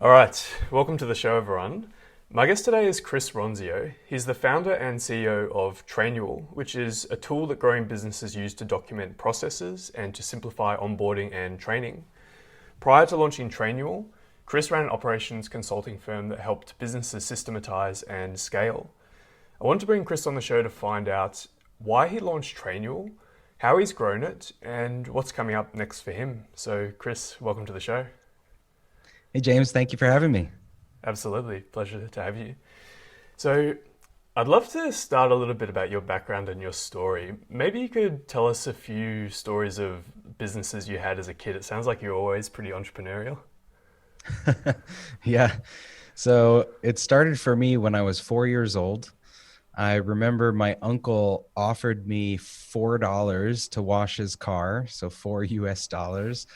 All right, welcome to the show, everyone. My guest today is Chris Ronzio. He's the founder and CEO of Trainual, which is a tool that growing businesses use to document processes and to simplify onboarding and training. Prior to launching Trainual, Chris ran an operations consulting firm that helped businesses systematize and scale. I wanted to bring Chris on the show to find out why he launched Trainual, how he's grown it, and what's coming up next for him. So, Chris, welcome to the show. Hey, James, thank you for having me. Absolutely. Pleasure to have you. So, I'd love to start a little bit about your background and your story. Maybe you could tell us a few stories of businesses you had as a kid. It sounds like you're always pretty entrepreneurial. Yeah. So it started for me when I was 4 years old. I remember my uncle offered me $4 to wash his car, so $4 US.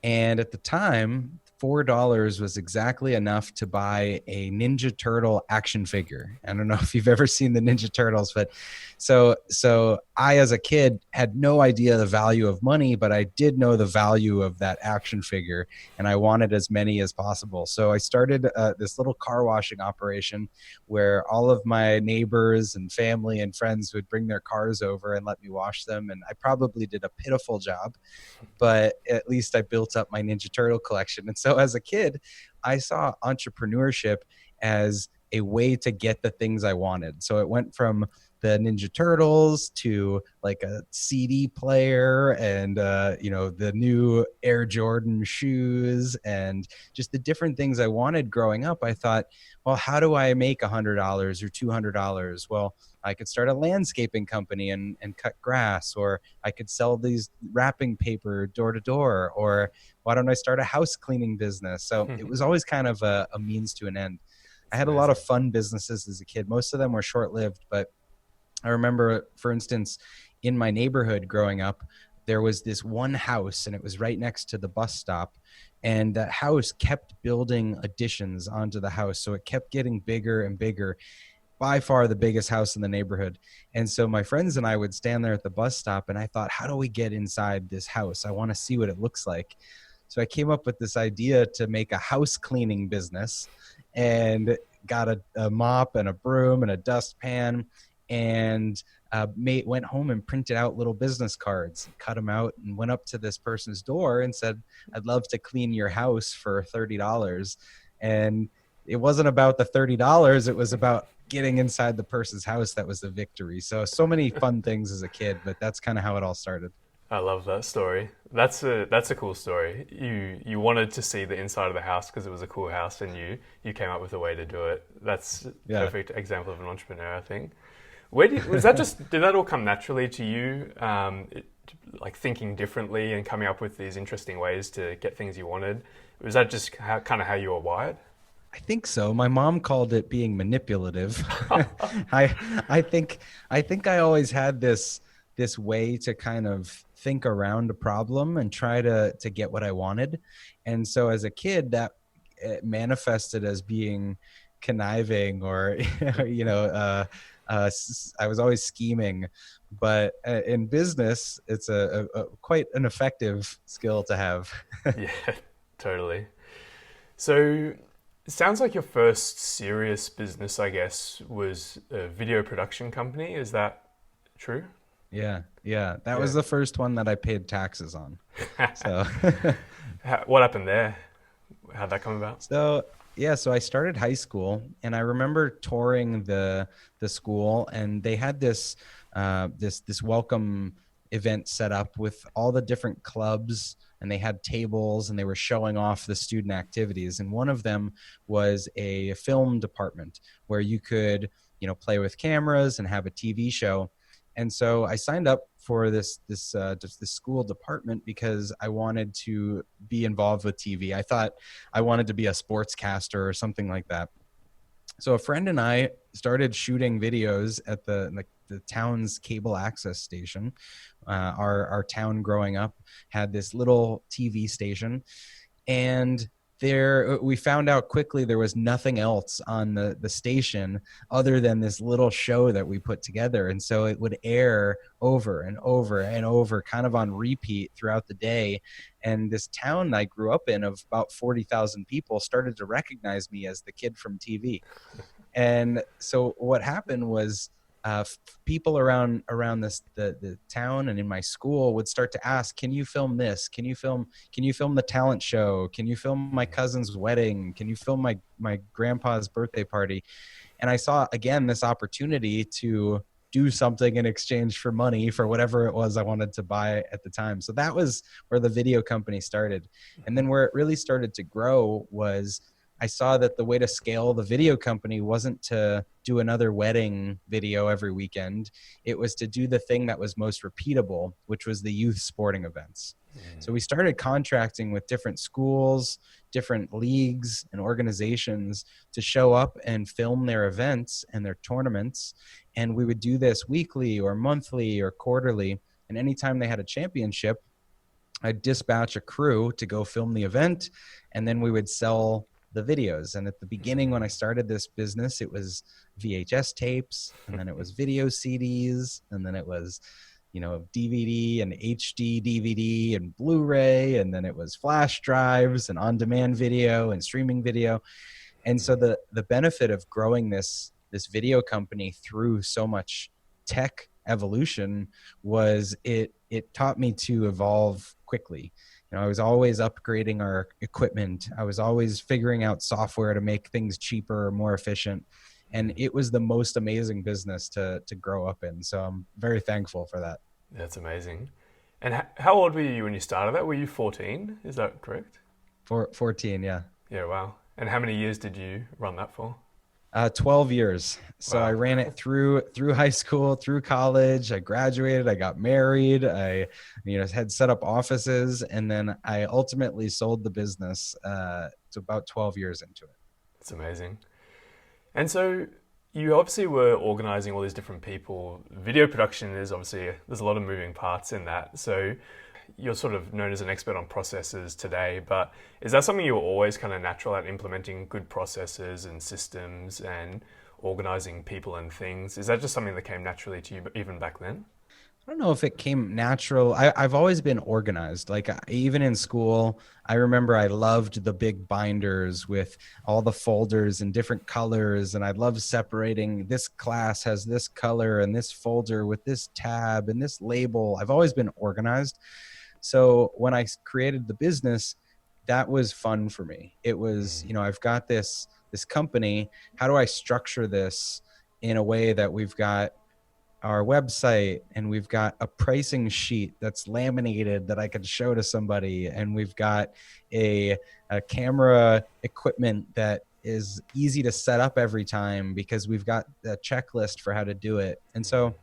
And at the time, $4 was exactly enough to buy a Ninja Turtle action figure. I don't know if you've ever seen the Ninja Turtles, but so I, as a kid, had no idea the value of money, but I did know the value of that action figure, and I wanted as many as possible. So I started this little car washing operation where all of my neighbors and family and friends would bring their cars over and let me wash them. And I probably did a pitiful job, but at least I built up my Ninja Turtle collection. And so as a kid, I saw entrepreneurship as a way to get the things I wanted. So it went from the Ninja Turtles to like a CD player and, the new Air Jordan shoes and just the different things I wanted growing up. I thought, well, how do I make $100 or $200? Well, I could start a landscaping company and cut grass, or I could sell these wrapping paper door to door, or why don't I start a house cleaning business? So it was always kind of a means to an end. I It's had a lot of amazing. fun businesses as a kid. Most of them were short lived, but I remember, for instance, in my neighborhood growing up, there was this one house and it was right next to the bus stop. And that house kept building additions onto the house. So it kept getting bigger and bigger, by far the biggest house in the neighborhood. And so my friends and I would stand there at the bus stop and I thought, how do we get inside this house? I want to see what it looks like. So I came up with this idea to make a house cleaning business and got a mop and a broom and a dustpan and went home and printed out little business cards, cut them out, and went up to this person's door and said, I'd love to clean your house for $30. And it wasn't about the $30. It was about getting inside the person's house. That was the victory. So many fun things as a kid, but that's kind of how it all started. I love that story. That's a cool story. You wanted to see the inside of the house because it was a cool house, and you came up with a way to do it. That's a Yeah. perfect example of an entrepreneur, I think. Was that just did that all come naturally to you? Like thinking differently and coming up with these interesting ways to get things you wanted. Was that just kind of how you were wired? I think so. My mom called it being manipulative. I I think I always had this way to kind of think around a problem and try to get what I wanted. And so as a kid, that it manifested as being conniving or I was always scheming. But in business, it's a quite an effective skill to have. Yeah, totally. So it sounds like your first serious business, I guess, was a video production company. Is that true? Yeah, yeah. That Yeah. was the first one that I paid taxes on. So, What happened there? How'd that come about? so yeah. So I started high school, and I remember touring the school, and they had this welcome event set up with all the different clubs, and they had tables, and they were showing off the student activities. And one of them was a film department where you could play with cameras and have a TV show. And so I signed up for this school department because I wanted to be involved with TV. I thought I wanted to be a sportscaster or something like that. So a friend and I started shooting videos at the town's cable access station. Our town growing up had this little TV station, and we found out quickly there was nothing else on the station other than this little show that we put together. And so it would air over and over and over, kind of on repeat throughout the day. And this town I grew up in of about 40,000 people started to recognize me as the kid from TV. And so what happened was people around the town and in my school would start to ask, can you film this? Can you film the talent show? Can you film my cousin's wedding? Can you film my grandpa's birthday party? And I saw, again, this opportunity to do something in exchange for money for whatever it was I wanted to buy at the time. So that was where the video company started. And then where it really started to grow was I saw that the way to scale the video company wasn't to do another wedding video every weekend. It was to do the thing that was most repeatable, which was the youth sporting events. So we started contracting with different schools, different leagues and organizations to show up and film their events and their tournaments. And we would do this weekly or monthly or quarterly. And anytime they had a championship, I'd dispatch a crew to go film the event, and then we would sell the videos. And at the beginning, when I started this business, it was VHS tapes, and then it was video CDs, and then it was, DVD and HD DVD and Blu-ray, and then it was flash drives and on-demand video and streaming video. And so the benefit of growing this video company through so much tech evolution was it taught me to evolve quickly. I was always upgrading our equipment. I was always figuring out software to make things cheaper, more efficient. And it was the most amazing business to grow up in. So I'm very thankful for that. That's amazing. And how old were you when you started that? Were you 14? Is that correct? 14, yeah. Yeah, wow. And how many years did you run that for? 12 years. So Wow. I ran it through high school, through college. I graduated, I got married. I, had set up offices, and then I ultimately sold the business. It's about 12 years into it. It's amazing. And so you obviously were organizing all these different people. Video production is obviously, there's a lot of moving parts in that. So you're sort of known as an expert on processes today, but is that something you were always kind of natural at, implementing good processes and systems and organizing people and things? Is that just something that came naturally to you even back then? I don't know if it came natural. I've always been organized. Like even in school, I remember I loved the big binders with all the folders and different colors. And I love separating, this class has this color and this folder with this tab and this label. I've always been organized. So when I created the business, that was fun for me. It was, I've got this company. How do I structure this in a way that we've got our website and we've got a pricing sheet that's laminated that I could show to somebody, and we've got a camera equipment that is easy to set up every time because we've got a checklist for how to do it. And so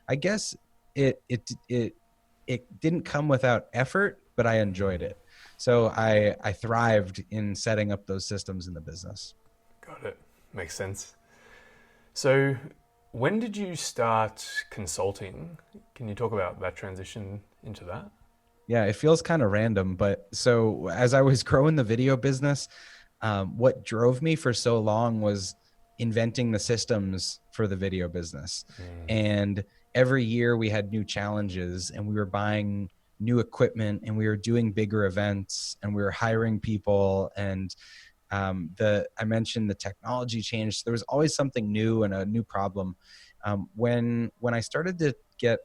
I guess it didn't come without effort, but I enjoyed it. So I thrived in setting up those systems in the business. Got it. Makes sense. So when did you start consulting? Can you talk about that transition into that? Yeah, it feels kind of random, but so as I was growing the video business, what drove me for so long was inventing the systems for the video business. And every year we had new challenges, and we were buying new equipment, and we were doing bigger events, and we were hiring people. And I mentioned the technology changed. There was always something new and a new problem. When I started to get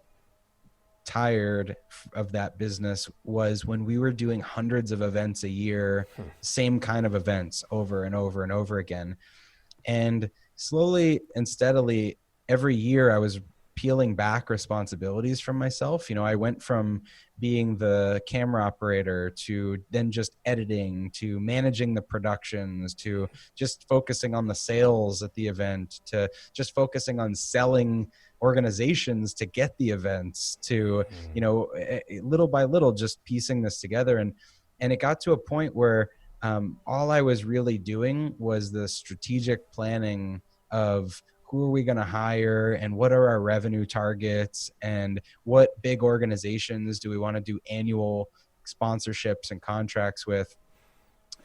tired of that business was when we were doing hundreds of events a year, same kind of events over and over and over again. And slowly and steadily, every year I was peeling back responsibilities from myself. I went from being the camera operator to then just editing, to managing the productions, to just focusing on the sales at the event, to just focusing on selling organizations to get the events, to, little by little, just piecing this together. And it got to a point where all I was really doing was the strategic planning of who are we going to hire, and what are our revenue targets, and what big organizations do we want to do annual sponsorships and contracts with.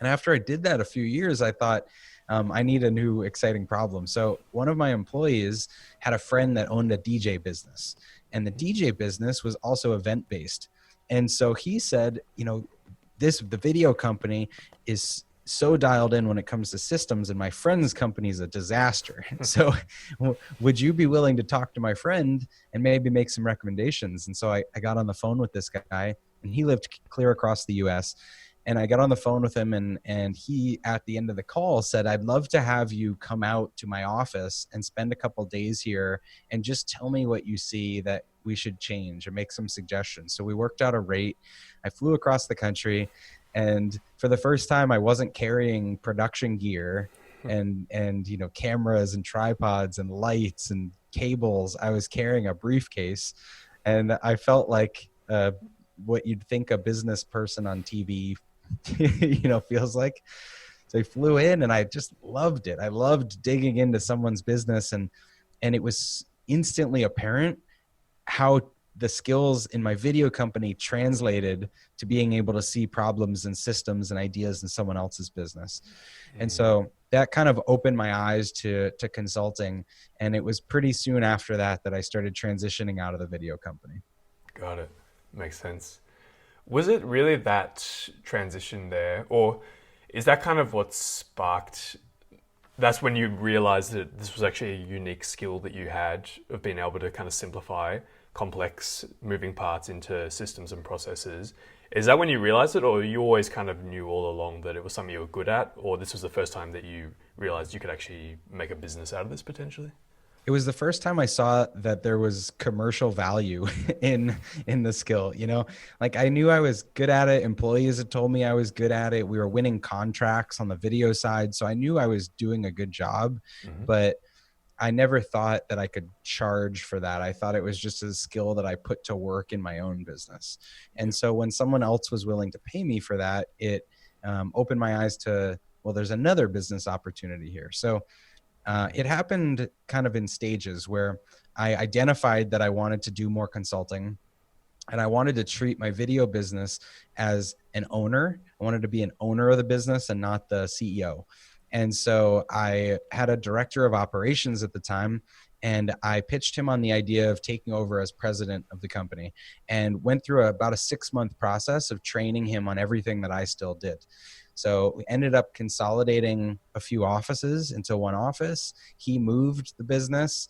And after I did that a few years, I thought, I need a new exciting problem. So one of my employees had a friend that owned a DJ business, and the DJ business was also event based. And so he said, the video company is so dialed in when it comes to systems, and my friend's company is a disaster. So would you be willing to talk to my friend and maybe make some recommendations? And so I got on the phone with this guy, and he lived clear across the US. And I got on the phone with him, and he, at the end of the call, said, I'd love to have you come out to my office and spend a couple days here and just tell me what you see that we should change, or make some suggestions. So we worked out a rate. I flew across the country, and for the first time, I wasn't carrying production gear and cameras and tripods and lights and cables. I was carrying a briefcase, and I felt like what you'd think a business person on TV feels like. So I flew in, and I just loved it. I loved digging into someone's business, and it was instantly apparent how the skills in my video company translated to being able to see problems and systems and ideas in someone else's business. And so that kind of opened my eyes to consulting. And it was pretty soon after that I started transitioning out of the video company. Got it. Makes sense. Was it really that transition there, or is that kind of what sparked, that's when you realized that this was actually a unique skill that you had of being able to kind of simplify complex moving parts into systems and processes? Is that when you realized it, or you always kind of knew all along that it was something you were good at, or this was the first time that you realized you could actually make a business out of this potentially? It was the first time I saw that there was commercial value in the skill. Like, I knew I was good at it. Employees had told me I was good at it. We were winning contracts on the video side, so I knew I was doing a good job. But I never thought that I could charge for that. I thought it was just a skill that I put to work in my own business. And so when someone else was willing to pay me for that, it opened my eyes to, well, there's another business opportunity here. So it happened kind of in stages, where I identified that I wanted to do more consulting, and I wanted to treat my video business as an owner. I wanted to be an owner of the business and not the CEO. And so I had a director of operations at the time, and I pitched him on the idea of taking over as president of the company, and went through about a 6-month process of training him on everything that I still did. So we ended up consolidating a few offices into one office. He moved the business.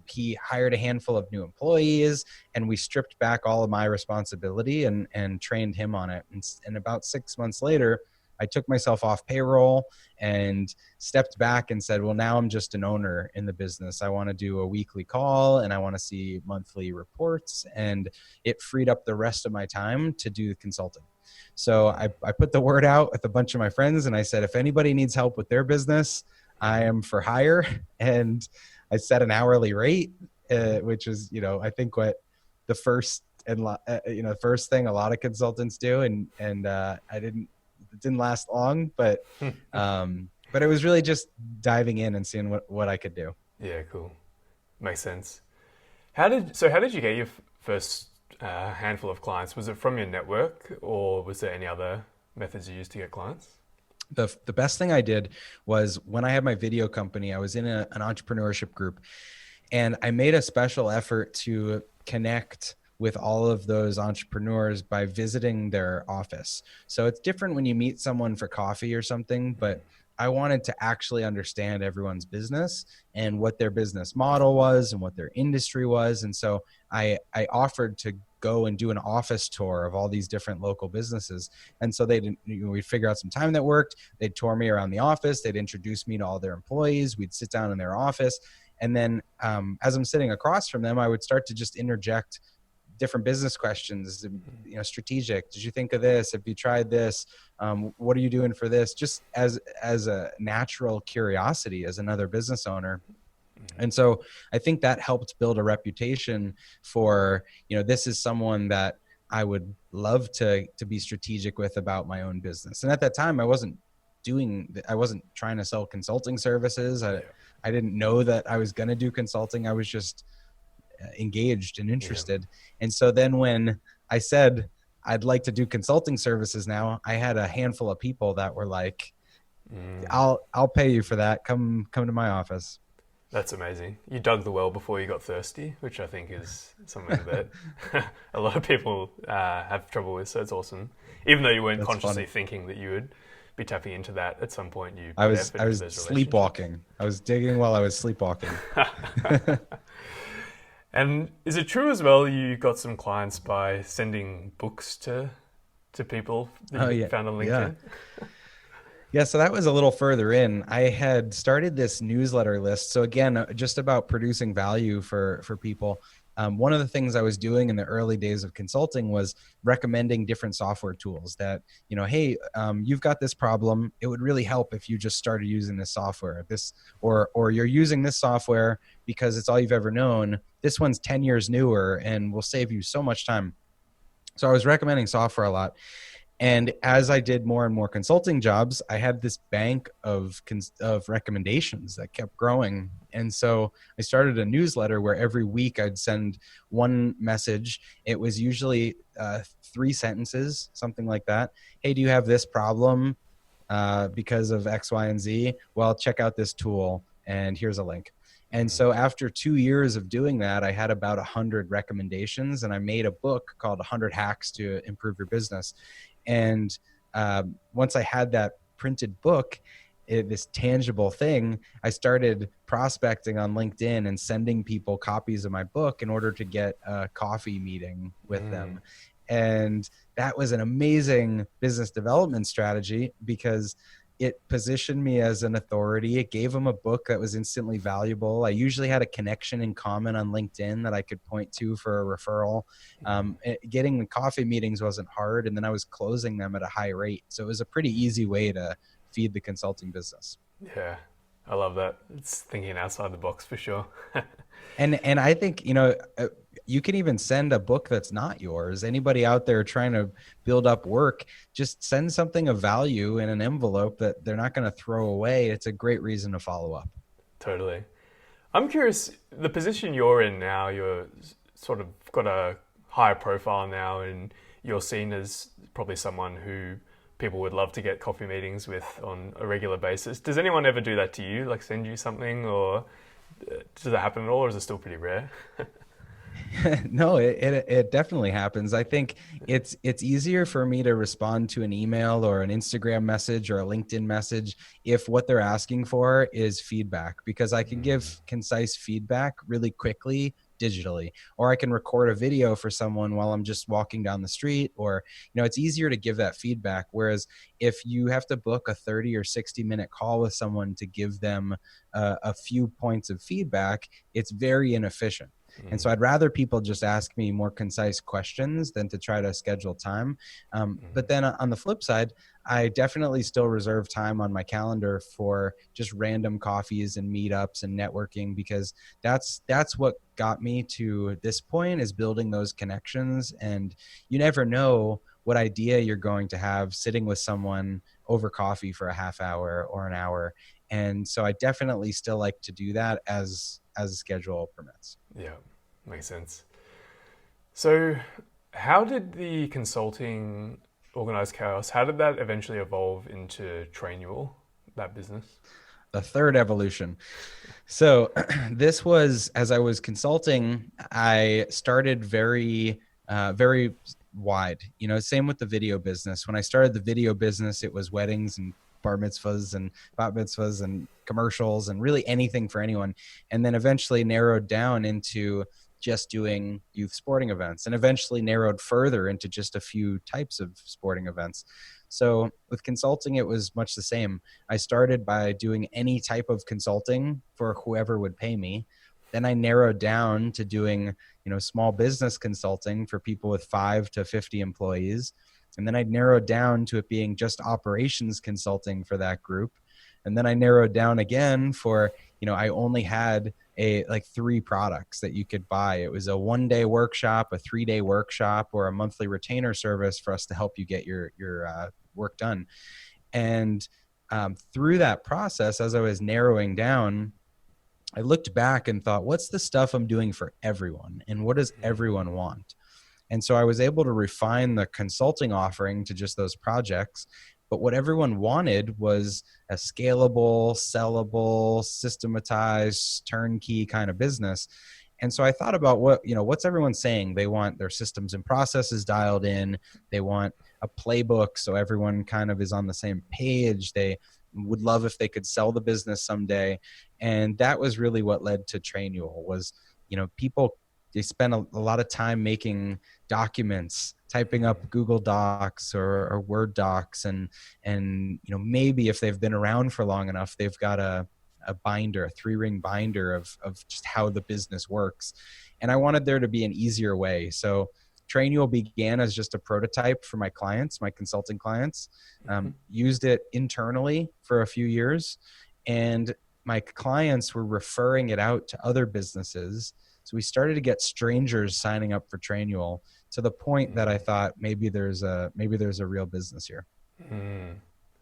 He hired a handful of new employees, and we stripped back all of my responsibility and trained him on it. And about 6 months later, I took myself off payroll and stepped back and said, well, now I'm just an owner in the business. I want to do a weekly call, and I want to see monthly reports, and it freed up the rest of my time to do consulting. So I put the word out with a bunch of my friends, and I said, if anybody needs help with their business, I am for hire. And I set an hourly rate, which is, I think what the first thing a lot of consultants do. And it didn't last long, but it was really just diving in and seeing what I could do. Yeah, cool. Makes sense. How did you get your first handful of clients? Was it from your network, or was there any other methods you used to get clients? The best thing I did was, when I had my video company, I was in an entrepreneurship group, and I made a special effort to connect with all of those entrepreneurs by visiting their office. So it's different when you meet someone for coffee or something, but I wanted to actually understand everyone's business and what their business model was and what their industry was. And so I offered to go and do an office tour of all these different local businesses. And so we'd figure out some time that worked. They'd tour me around the office. They'd introduce me to all their employees. We'd sit down in their office. And then as I'm sitting across from them, I would start to just interject different business questions, strategic. Did you think of this? Have you tried this? What are you doing for this? Just as a natural curiosity as another business owner. And so I think that helped build a reputation for, this is someone that I would love to be strategic with about my own business. And at that time, I wasn't trying to sell consulting services. I didn't know that I was going to do consulting. I was just engaged and interested. And so then when I said, I'd like to do consulting services now, I had a handful of people that were like, Mm, I'll pay you for that. Come to my office. that's amazing. You dug the well before you got thirsty, which I think is something that a lot of people have trouble with. So it's awesome. Even though you weren't That's consciously funny. thinking that you would be tapping into that at some point, you I put was effort I into was those relationships. sleepwalking. I was digging while I was sleepwalking. And is it true as well you got some clients by sending books to people that Oh you yeah. found on Yeah. LinkedIn? Yeah, so that was a little further in. I had started this newsletter list. So again, just about producing value for people. One of the things I was doing in the early days of consulting was recommending different software tools that, hey, you've got this problem. It would really help if you just started using this software. Or you're using this software because it's all you've ever known. This one's 10 years newer and will save you so much time. So I was recommending software a lot. And as I did more and more consulting jobs, I had this bank of recommendations that kept growing. And so I started a newsletter where every week I'd send one message. It was usually 3 sentences, something like that. Hey, do you have this problem because of X, Y, and Z? Well, check out this tool, and here's a link. And Mm, so after 2 years of doing that, I had about 100 recommendations, and I made a book called 100 Hacks to Improve Your Business. And once I had that printed book, this tangible thing, I started prospecting on LinkedIn and sending people copies of my book in order to get a coffee meeting with mm, them. And that was an amazing business development strategy because it positioned me as an authority. It gave them a book that was instantly valuable. I usually had a connection in common on LinkedIn that I could point to for a referral. Getting the coffee meetings wasn't hard, and then I was closing them at a high rate. So it was a pretty easy way to feed the consulting business. yeah, I love that. It's thinking outside the box for sure. And I think, you can even send a book that's not yours. Anybody out there trying to build up work, just send something of value in an envelope that they're not going to throw away. It's a great reason to follow up. Totally. I'm curious, the position you're in now, you're sort of got a higher profile now, and you're seen as probably someone who people would love to get coffee meetings with on a regular basis. Does anyone ever do that to you, like send you something, or does that happen at all, or is it still pretty rare? No, it definitely happens. I think it's easier for me to respond to an email or an Instagram message or a LinkedIn message if what they're asking for is feedback, because I can Mm, give concise feedback really quickly digitally, or I can record a video for someone while I'm just walking down the street, or it's easier to give that feedback. Whereas if you have to book a 30 or 60-minute call with someone to give them a few points of feedback, it's very inefficient. And so mm, I'd rather people just ask me more concise questions than to try to schedule time. But then on the flip side, I definitely still reserve time on my calendar for just random coffees and meetups and networking, because that's what got me to this point, is building those connections. And you never know what idea you're going to have sitting with someone over coffee for a half hour or an hour. And so I definitely still like to do that as a schedule permits. yeah, makes sense. So, how did the consulting organized chaos? How did that eventually evolve into Trainual, that business? The third evolution. So this was, as I was consulting, I started very wide. Same with the video business. When I started the video business, it was weddings and bar mitzvahs and bat mitzvahs and commercials and really anything for anyone. And then eventually narrowed down into just doing youth sporting events, and eventually narrowed further into just a few types of sporting events. So with consulting, it was much the same. I started by doing any type of consulting for whoever would pay me. Then I narrowed down to doing, small business consulting for people with 5 to 50 employees. And then I narrowed down to it being just operations consulting for that group. And then I narrowed down again for, I only had like 3 products that you could buy. It was a 1-day workshop, a 3-day workshop, or a monthly retainer service for us to help you get your work done. And through that process, as I was narrowing down, I looked back and thought, what's the stuff I'm doing for everyone, and what does everyone want? And so I was able to refine the consulting offering to just those projects. But what everyone wanted was a scalable, sellable, systematized, turnkey kind of business. And so I thought about what's everyone saying? They want their systems and processes dialed in. They want a playbook so everyone kind of is on the same page. They would love if they could sell the business someday. And that was really what led to Trainual was, people, they spend a lot of time making documents, typing up Google Docs or Word docs. And maybe if they've been around for long enough, they've got a binder, a 3-ring binder of just how the business works. And I wanted there to be an easier way. So Trainual began as just a prototype for my clients, my consulting clients, used it internally for a few years. And my clients were referring it out to other businesses. So we started to get strangers signing up for Trainual to the point that I thought maybe there's a real business here.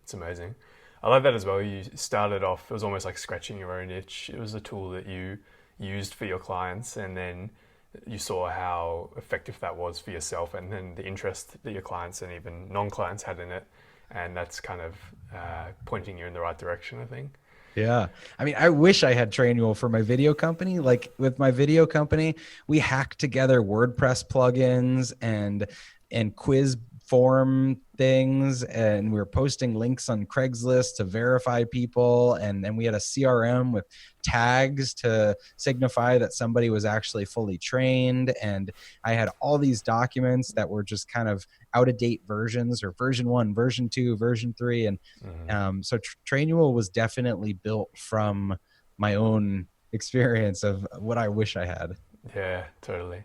It's amazing. I love that as well. You started off, it was almost like scratching your own itch. It was a tool that you used for your clients, and then you saw how effective that was for yourself, and then the interest that your clients and even non-clients had in it. And that's kind of pointing you in the right direction, I think. Yeah. I mean, I wish I had Trainual for my video company. Like with my video company, we hacked together WordPress plugins and quiz form things, and we were posting links on Craigslist to verify people, and then we had a CRM with tags to signify that somebody was actually fully trained. And I had all these documents that were just kind of out of date versions, or version 1, version 2, version 3. And so Trainual was definitely built from my own experience of what I wish I had. Yeah, totally.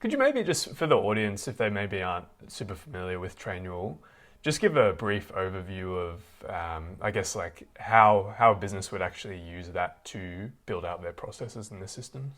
Could you maybe just, for the audience, if they maybe aren't super familiar with Trainual, just give a brief overview of, I guess, like how a business would actually use that to build out their processes and their systems?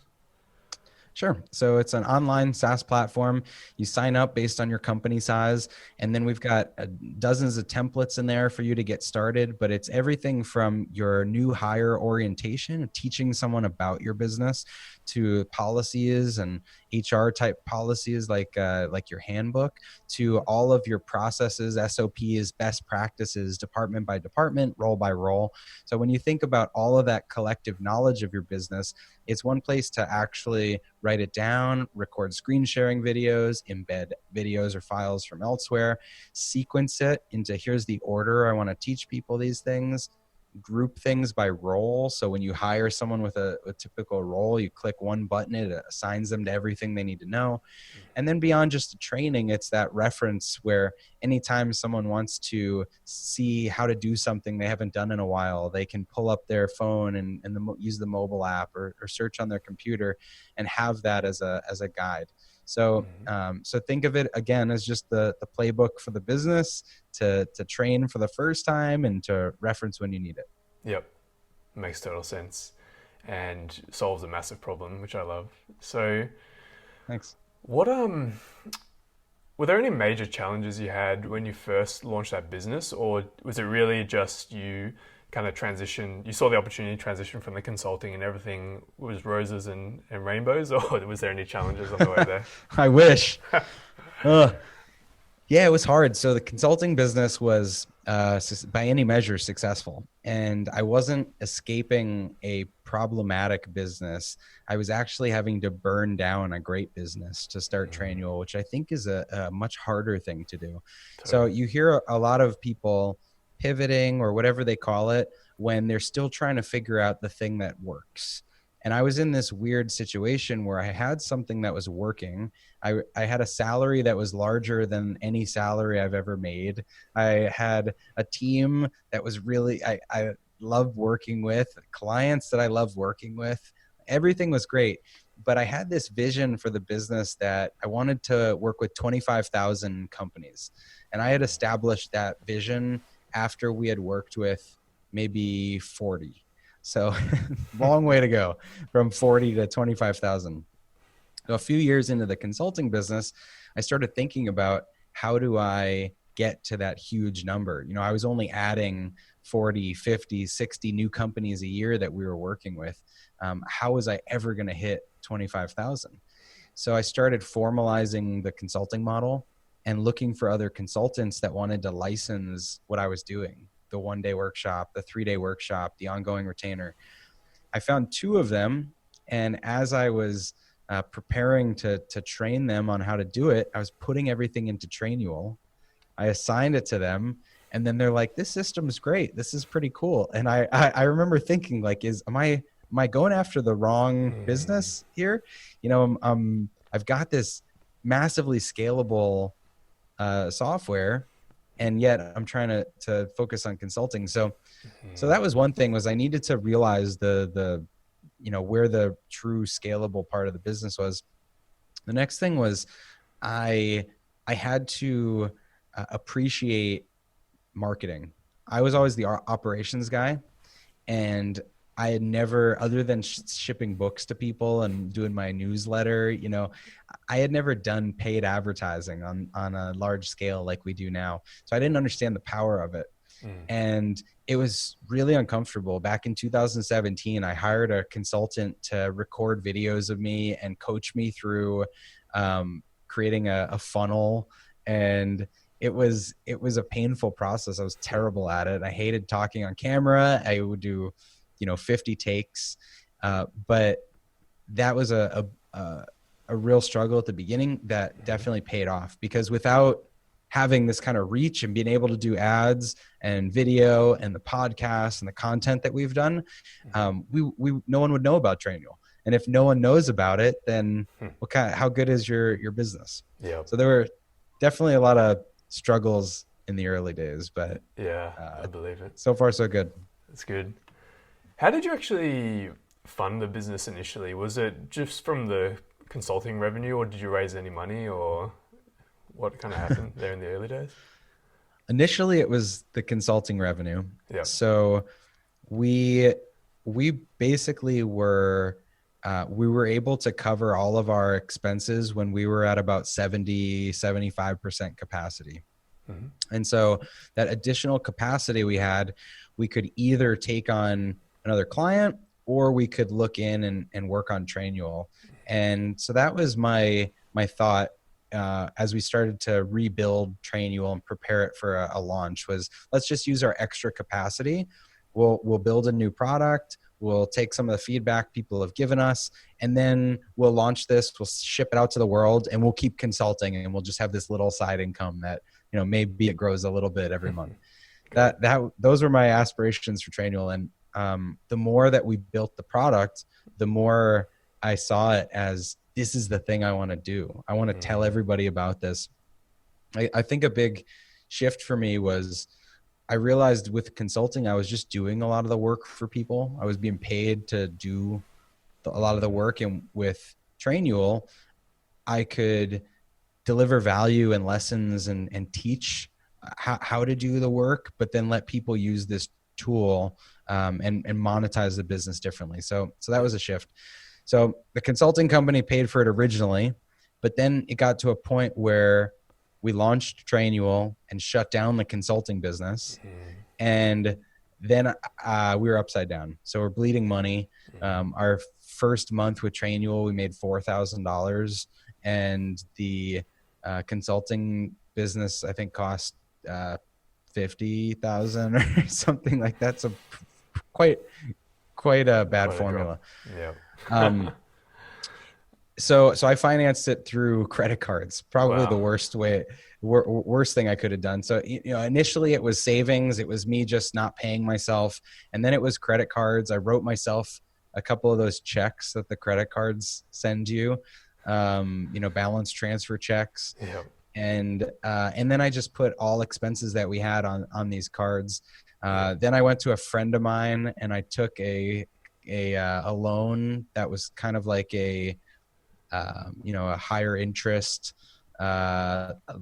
Sure. So it's an online SaaS platform. You sign up based on your company size, and then we've got dozens of templates in there for you to get started. But it's everything from your new hire orientation, teaching someone about your business, to policies and HR type policies like your handbook, to all of your processes, SOPs, best practices, department by department, role by role. So when you think about all of that collective knowledge of your business, it's one place to actually write it down, record screen sharing videos, embed videos or files from elsewhere, sequence it into here's the order I want to teach people these things, group things by role. So when you hire someone with a typical role, you click one button, it assigns them to everything they need to know. And then beyond just the training, it's that reference where anytime someone wants to see how to do something they haven't done in a while, they can pull up their phone and use the mobile app or search on their computer and have that as a guide. So so think of it again as just the playbook for the business to train for the first time and to reference when you need it. Yep, makes total sense and solves a massive problem, which I love. So Thanks. what were there any major challenges you had when you first launched that business, or was it really just you kind of you saw the opportunity to transition from the consulting and everything was roses and rainbows, or was there any challenges on the way there? I wish. Yeah, it was hard. So the consulting business was by any measure successful, and I wasn't escaping a problematic business. I was actually having to burn down a great business to start Trainual, which I think is a much harder thing to do. So you hear a lot of people pivoting or whatever they call it when they're still trying to figure out the thing that works. And I was in this weird situation where I had something that was working. I had a salary that was larger than any salary I've ever made. I had a team that was really, I loved working with, clients that I loved working with. Everything was great. But I had this vision for the business that I wanted to work with 25,000 companies. And I had established that vision after we had worked with maybe 40. So long way to go from 40 to 25,000. So a few years into the consulting business, I started thinking about how do I get to that huge number? You know, I was only adding 40, 50, 60 new companies a year that we were working with. How was I ever going to hit 25,000? So I started formalizing the consulting model and looking for other consultants that wanted to license what I was doing, the 1-day workshop, the 3-day workshop, the ongoing retainer. I found 2 of them. And as I was preparing to train them on how to do it, I was putting everything into Trainual. I assigned it to them, and then they're like, "This system's great. This is pretty cool." And I remember thinking, like, am I going after the wrong business here? I've got this massively scalable software, and yet I'm trying to focus on consulting. So that was one thing, was I needed to realize the where the true scalable part of the business was. The next thing was I had to appreciate marketing. I was always the operations guy, and I had never, other than shipping books to people and doing my newsletter, I had never done paid advertising on a large scale like we do now. So I didn't understand the power of it. And it was really uncomfortable. Back in 2017, I hired a consultant to record videos of me and coach me through creating a funnel. And it was a painful process. I was terrible at it. I hated talking on camera. I would do, 50 takes. But that was a real struggle at the beginning that definitely paid off, because without having this kind of reach and being able to do ads and video and the podcast and the content that we've done, no one would know about Trainual. And if no one knows about it, then how good is your business? Yeah. So there were definitely a lot of struggles in the early days, but I believe it. So far so good. That's good. How did you actually fund the business initially? Was it just from the consulting revenue, or did you raise any money, or what kind of happened there in the early days? Initially, it was the consulting revenue. Yeah. So we basically were able to cover all of our expenses when we were at about 75% capacity. And so that additional capacity we could either take on another client, or we could look in and work on Trainual. And so that was my thought as we started to rebuild Trainual and prepare it for a launch, was let's just use our extra capacity. We'll build a new product. We'll take some of the feedback people have given us, and then we'll launch this. We'll ship it out to the world, and we'll keep consulting, and we'll just have this little side income that, maybe it grows a little bit every month. Those were my aspirations for Trainual. And the more that we built the product, the more I saw it as, this is the thing I want to do. I want to tell everybody about this. I think a big shift for me was, I realized with consulting, I was just doing a lot of the work for people. I was being paid to do a lot of the work. And with Trainual, I could deliver value and lessons and teach how to do the work, but then let people use this tool and monetize the business differently. So that was a shift. So the consulting company paid for it originally, but then it got to a point where we launched Trainual and shut down the consulting business. And then we were upside down. So we're bleeding money. Our first month with Trainual, we made $4,000, and the consulting business, I think, cost $50,000 or something like that. So quite a bad formula. Yeah. So I financed it through credit cards, probably the worst thing I could have done. So, initially it was savings. It was me just not paying myself. And then it was credit cards. I wrote myself a couple of those checks that the credit cards send you, balance transfer checks. Yeah. And then I just put all expenses that we had on these cards. Then I went to a friend of mine and I took a loan that was kind of like a higher interest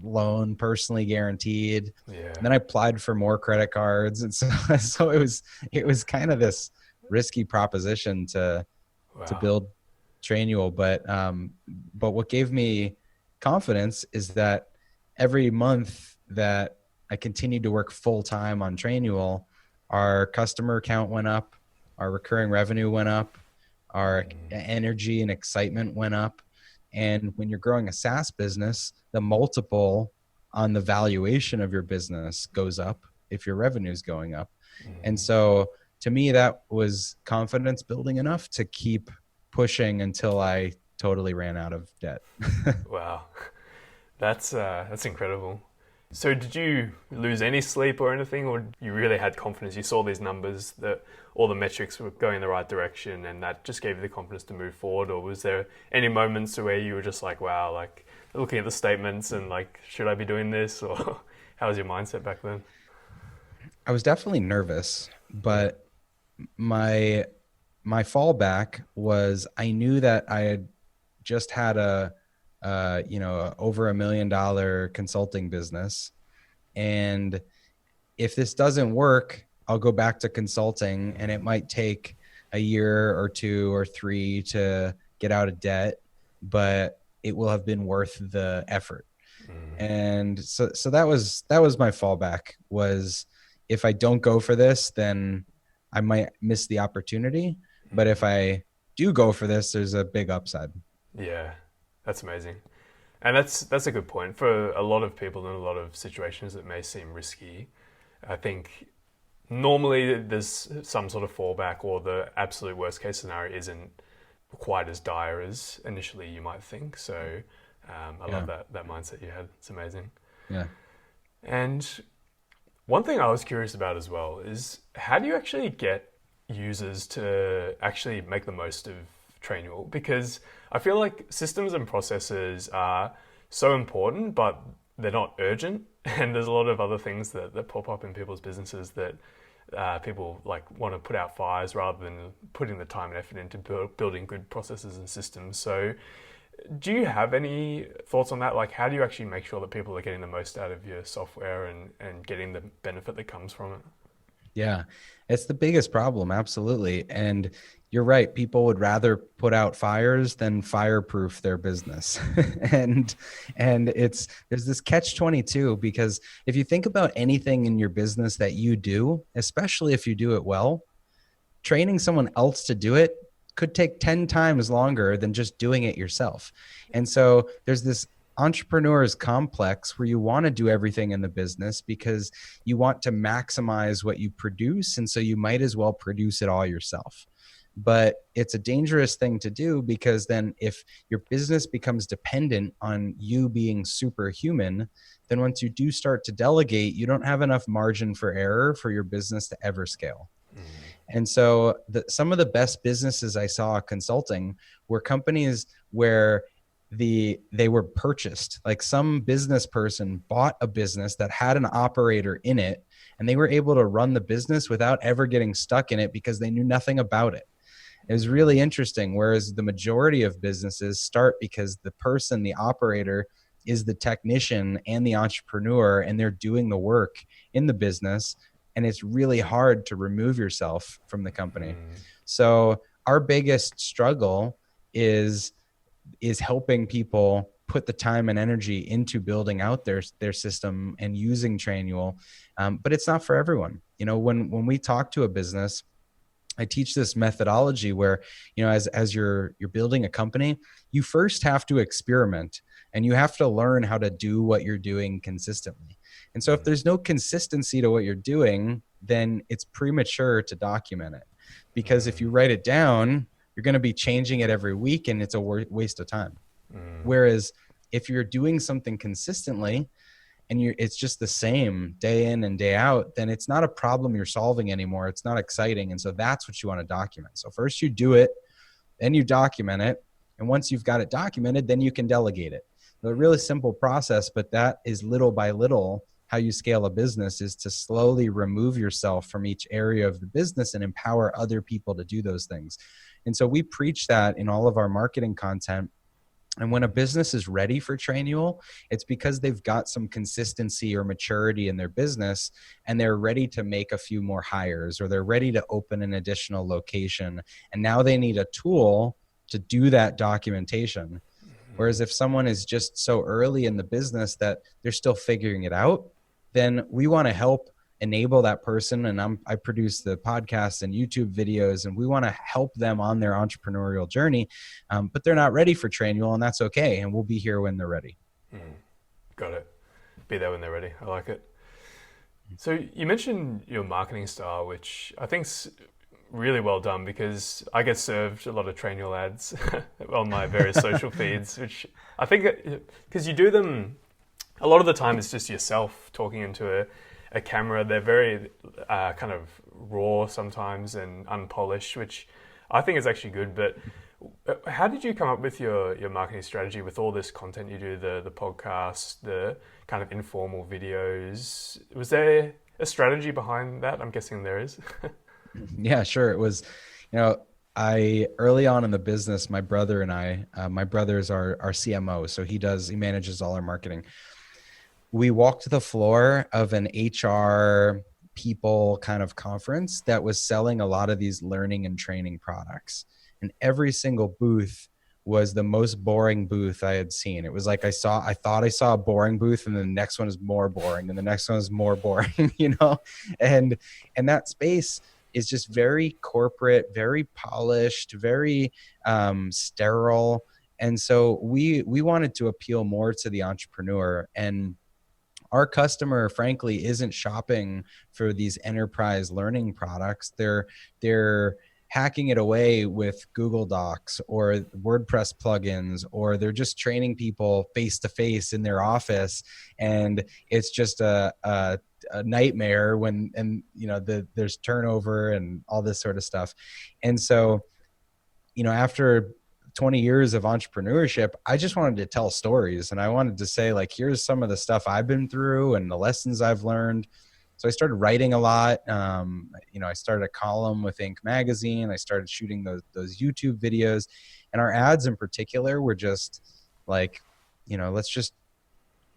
loan, personally guaranteed. Yeah. And then I applied for more credit cards, and so it was kind of this risky proposition to build Trainual. But what gave me confidence is that every month that I continued to work full time on Trainual, our customer count went up, our recurring revenue went up, our energy and excitement went up. And when you're growing a SaaS business, the multiple on the valuation of your business goes up if your revenue is going up. And so to me, that was confidence building enough to keep pushing until I totally ran out of debt. Wow, that's incredible. So did you lose any sleep or anything, or you really had confidence? You saw these numbers that all the metrics were going in the right direction, and that just gave you the confidence to move forward. Or was there any moments where you were just like, wow, like looking at the statements and like, should I be doing this? Or how was your mindset back then? I was definitely nervous, but my my fallback was I knew that I had just had over $1 million consulting business, and if this doesn't work, I'll go back to consulting, and it might take a year or two or three to get out of debt, but it will have been worth the effort. And so that was my fallback, was if I don't go for this, then I might miss the opportunity. But if I do go for this, there's a big upside. Yeah, that's amazing. And that's a good point. For a lot of people in a lot of situations that may seem risky, I think normally there's some sort of fallback, or the absolute worst case scenario isn't quite as dire as initially you might think. So I love that mindset you had. It's amazing. Yeah. And one thing I was curious about as well is, how do you actually get users to actually make the most of Trainual? Because I feel like systems and processes are so important, but they're not urgent. And there's a lot of other things that pop up in people's businesses that people like want to put out fires rather than putting the time and effort into building good processes and systems. So do you have any thoughts on that? Like, how do you actually make sure that people are getting the most out of your software and getting the benefit that comes from it? Yeah, it's the biggest problem. Absolutely. And you're right. People would rather put out fires than fireproof their business. and there's this catch-22, because if you think about anything in your business that you do, especially if you do it well, training someone else to do it could take 10 times longer than just doing it yourself. And so there's this entrepreneur's complex where you want to do everything in the business because you want to maximize what you produce. And so you might as well produce it all yourself. But it's a dangerous thing to do, because then if your business becomes dependent on you being superhuman, then once you do start to delegate, you don't have enough margin for error for your business to ever scale. And so some of the best businesses I saw consulting were companies where they were purchased. Like, some business person bought a business that had an operator in it, and they were able to run the business without ever getting stuck in it because they knew nothing about it. It was really interesting. Whereas the majority of businesses start because the person, the operator, is the technician and the entrepreneur, and they're doing the work in the business. And it's really hard to remove yourself from the company. So our biggest struggle is helping people put the time and energy into building out their system and using Trainual. But it's not for everyone. You know, when we talk to a business, I teach this methodology where, you know, as you're building a company, you first have to experiment, and you have to learn how to do what you're doing consistently. And so if there's no consistency to what you're doing, then it's premature to document it, because if you write it down, you're going to be changing it every week, and it's a waste of time. Whereas if you're doing something consistently and it's just the same day in and day out, then it's not a problem you're solving anymore. It's not exciting. And so that's what you want to document. So first you do it, then you document it. And once you've got it documented, then you can delegate it. A really simple process, but that is little by little how you scale a business, is to slowly remove yourself from each area of the business and empower other people to do those things. And so we preach that in all of our marketing content. And when a business is ready for Trainual, it's because they've got some consistency or maturity in their business, and they're ready to make a few more hires, or they're ready to open an additional location. And now they need a tool to do that documentation. Whereas if someone is just so early in the business that they're still figuring it out, then we want to help enable that person. And I produce the podcasts and YouTube videos, and we want to help them on their entrepreneurial journey. But they're not ready for Trainual, and that's okay. And we'll be here when they're ready. Got it. Be there when they're ready. I like it. So you mentioned your marketing style, which I think's really well done, because I get served a lot of Trainual ads on my various social feeds, which I think, because you do them, a lot of the time it's just yourself talking into a camera. They're very kind of raw sometimes and unpolished, which I think is actually good. But how did you come up with your marketing strategy with all this content you do, the podcast, the kind of informal videos? Was there a strategy behind that? I'm guessing there is. Yeah, sure. It was, early on in the business, my brother and I, my brother's our CMO. So he manages all our marketing. We walked the floor of an HR people kind of conference that was selling a lot of these learning and training products. And every single booth was the most boring booth I had seen. It was like I thought I saw a boring booth, and the next one is more boring, and the next one is more boring, and that space is just very corporate, very polished, very sterile. And so we wanted to appeal more to the entrepreneur. And our customer, frankly, isn't shopping for these enterprise learning products. They're hacking it away with Google Docs or WordPress plugins, or they're just training people face to face in their office, and it's just a nightmare there's turnover and all this sort of stuff. And so, after 20 years of entrepreneurship, I just wanted to tell stories, and I wanted to say, like, here's some of the stuff I've been through and the lessons I've learned. So I started writing a lot. I started a column with Inc. magazine. I started shooting those YouTube videos, and our ads in particular were just like, let's just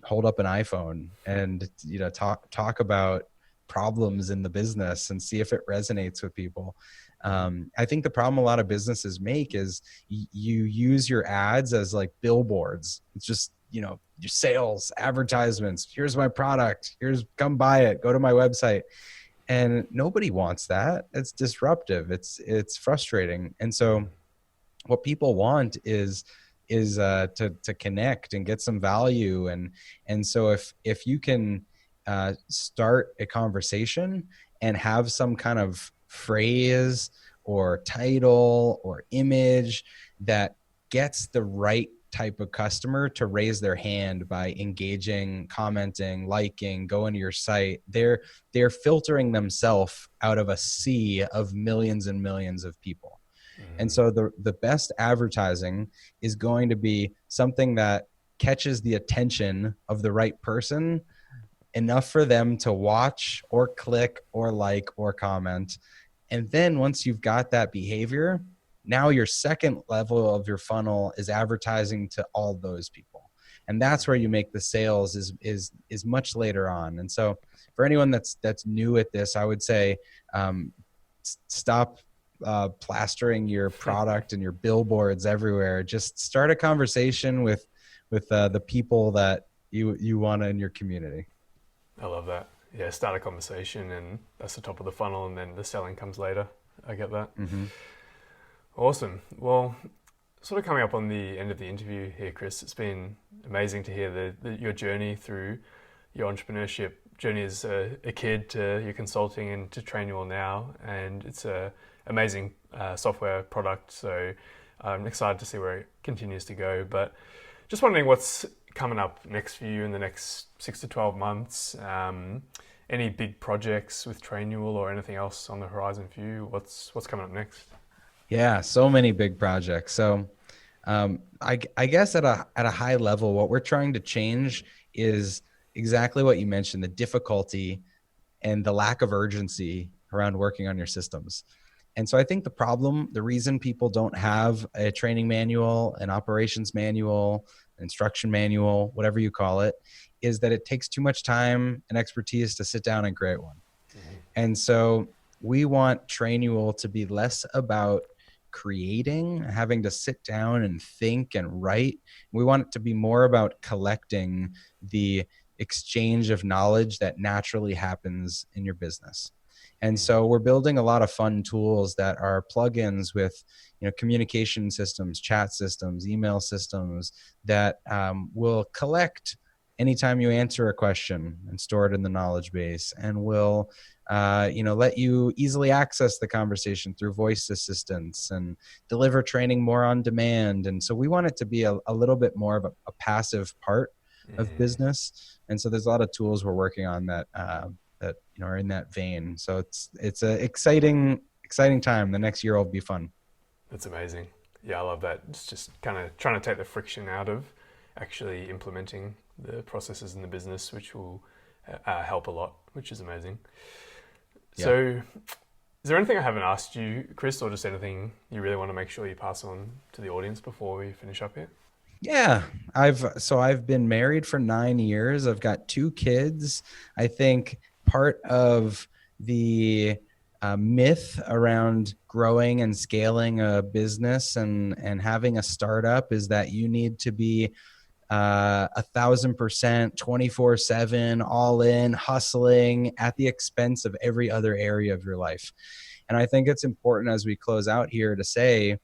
hold up an iPhone and, talk about problems in the business and see if it resonates with people. I think the problem a lot of businesses make is you use your ads as like billboards. It's just, your sales advertisements. Here's my product. Come buy it. Go to my website. And nobody wants that. It's disruptive. It's frustrating. And so what people want is to connect and get some value. And so if you can start a conversation and have some kind of phrase or title or image that gets the right type of customer to raise their hand by engaging, commenting, liking, going to your site, they're filtering themselves out of a sea of millions and millions of people. And so the best advertising is going to be something that catches the attention of the right person enough for them to watch or click or like or comment. And then once you've got that behavior, now your second level of your funnel is advertising to all those people. And that's where you make the sales is much later on. And so for anyone that's new at this, I would say stop plastering your product and your billboards everywhere. Just start a conversation with the people that you want in your community. I love that. Yeah, start a conversation, and that's the top of the funnel, and then the selling comes later. I get that. Mm-hmm. Awesome. Well, sort of coming up on the end of the interview here, Chris, it's been amazing to hear your journey through your entrepreneurship journey as a kid to your consulting and to Trainual now, and it's a amazing software product. So I'm excited to see where it continues to go. But just wondering what's coming up next for you in the next 6 to 12 months. Any big projects with Trainual or anything else on the horizon for you? What's coming up next? Yeah, so many big projects. So I guess at a high level, what we're trying to change is exactly what you mentioned, the difficulty and the lack of urgency around working on your systems. And so I think the reason people don't have a training manual, an operations manual, instruction manual, whatever you call it, is that it takes too much time and expertise to sit down and create one. Mm-hmm. And so we want Trainual to be less about creating, having to sit down and think and write. We want it to be more about collecting the exchange of knowledge that naturally happens in your business. And so we're building a lot of fun tools that are plugins with, communication systems, chat systems, email systems that will collect anytime you answer a question and store it in the knowledge base, and will let you easily access the conversation through voice assistants and deliver training more on demand. And so we want it to be a little bit more of a passive part of business. And so there's a lot of tools we're working on that are in that vein. So it's an exciting time. The next year will be fun. That's amazing. Yeah, I love that. It's just kind of trying to take the friction out of actually implementing the processes in the business, which will help a lot, which is amazing. Yeah. So is there anything I haven't asked you, Chris, or just anything you really want to make sure you pass on to the audience before we finish up here? Yeah, I've been married for 9 years. I've got 2 kids. I think part of the myth around growing and scaling a business and having a startup is that you need to be 1,000%, 24/7, all in, hustling at the expense of every other area of your life. And I think it's important as we close out here to say,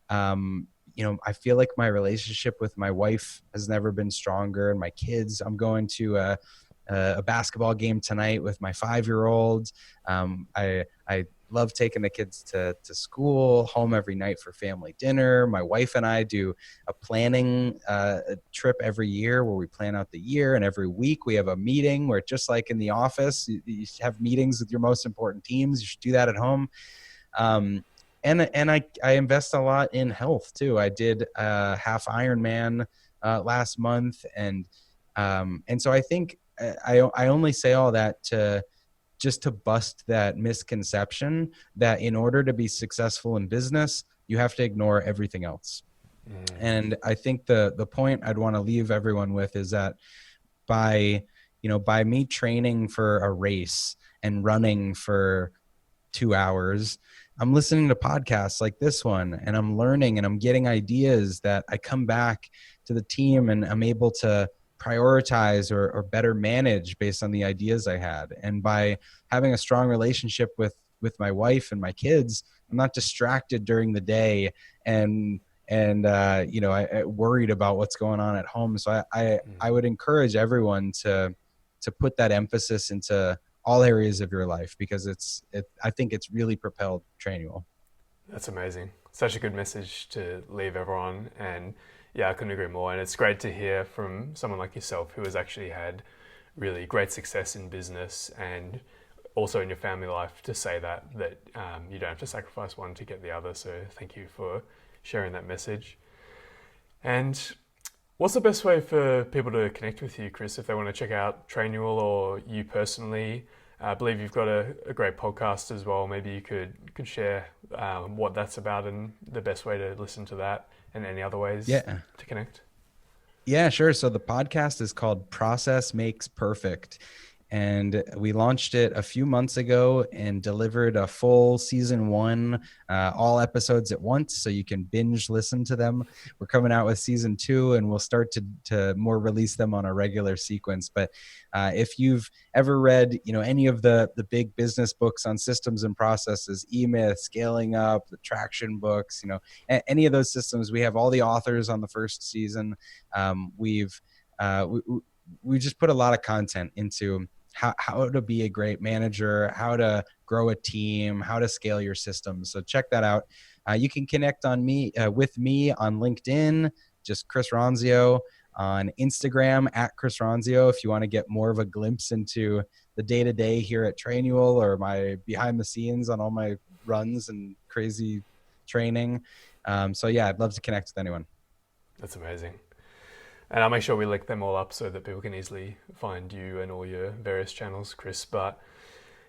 I feel like my relationship with my wife has never been stronger, and my kids. I'm going to a basketball game tonight with my 5-year-old. I love taking the kids to school, home every night for family dinner. My wife and I do a planning trip every year where we plan out the year, and every week we have a meeting where, just like in the office, you have meetings with your most important teams. You should do that at home. And I invest a lot in health too. I did a half Ironman last month, and so I think I only say all that to bust that misconception that in order to be successful in business, you have to ignore everything else. And I think the point I'd want to leave everyone with is that by me training for a race and running for 2 hours, I'm listening to podcasts like this one, and I'm learning, and I'm getting ideas that I come back to the team and I'm able to prioritize or better manage based on the ideas I had. And by having a strong relationship with my wife and my kids, I'm not distracted during the day and I worried about what's going on at home. So I would encourage everyone to put that emphasis into all areas of your life, because I think it's really propelled Trainual. That's amazing. Such a good message to leave everyone. And yeah, I couldn't agree more. And it's great to hear from someone like yourself who has actually had really great success in business and also in your family life, to say that you don't have to sacrifice one to get the other. So thank you for sharing that message. And what's the best way for people to connect with you, Chris, if they want to check out Trainual or you personally? I believe you've got a great podcast as well. Maybe you could share what that's about and the best way to listen to that, and any other ways to connect. Yeah, sure. So the podcast is called Process Makes Perfect. And we launched it a few months ago and delivered a full season 1, all episodes at once, so you can binge listen to them. We're coming out with season 2, and we'll start to more release them on a regular sequence. But if you've ever read, any of the big business books on systems and processes, E-Myth, Scaling Up, the Traction books, any of those systems, we have all the authors on the first season. We just put a lot of content into how to be a great manager, how to grow a team, how to scale your systems. So check that out. You can connect with me on LinkedIn, just Chris Ronzio, on Instagram at Chris Ronzio, if you want to get more of a glimpse into the day-to-day here at Trainual, or my behind the scenes on all my runs and crazy training. So yeah, I'd love to connect with anyone. That's amazing. And I'll make sure we link them all up so that people can easily find you and all your various channels, Chris. But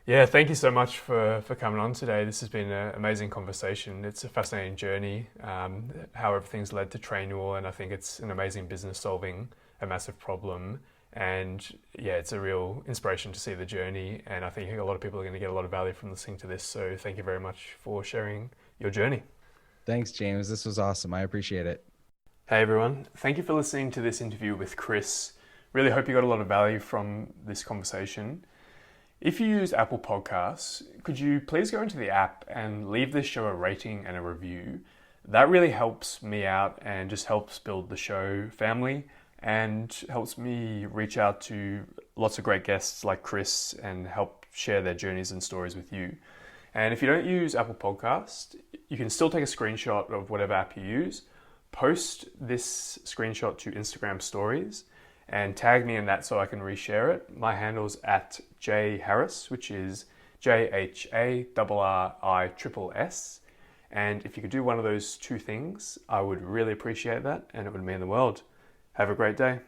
yeah, thank you so much for coming on today. This has been an amazing conversation. It's a fascinating journey, how everything's led to Trainual, and I think it's an amazing business solving a massive problem. And yeah, it's a real inspiration to see the journey. And I think a lot of people are going to get a lot of value from listening to this. So thank you very much for sharing your journey. Thanks, James. This was awesome. I appreciate it. Hey everyone, thank you for listening to this interview with Chris Really hope you got a lot of value from this conversation. If you use Apple Podcasts, could you please go into the app and leave this show a rating and a review? That really helps me out and just helps build the show family and helps me reach out to lots of great guests like Chris and help share their journeys and stories with you. And if you don't use Apple Podcast, you can still take a screenshot of whatever app you use, post this screenshot to Instagram stories, and tag me in that so I can reshare it. My handle's at jharris, which is JHARRISS. And if you could do one of those two things, I would really appreciate that and it would mean the world. Have a great day.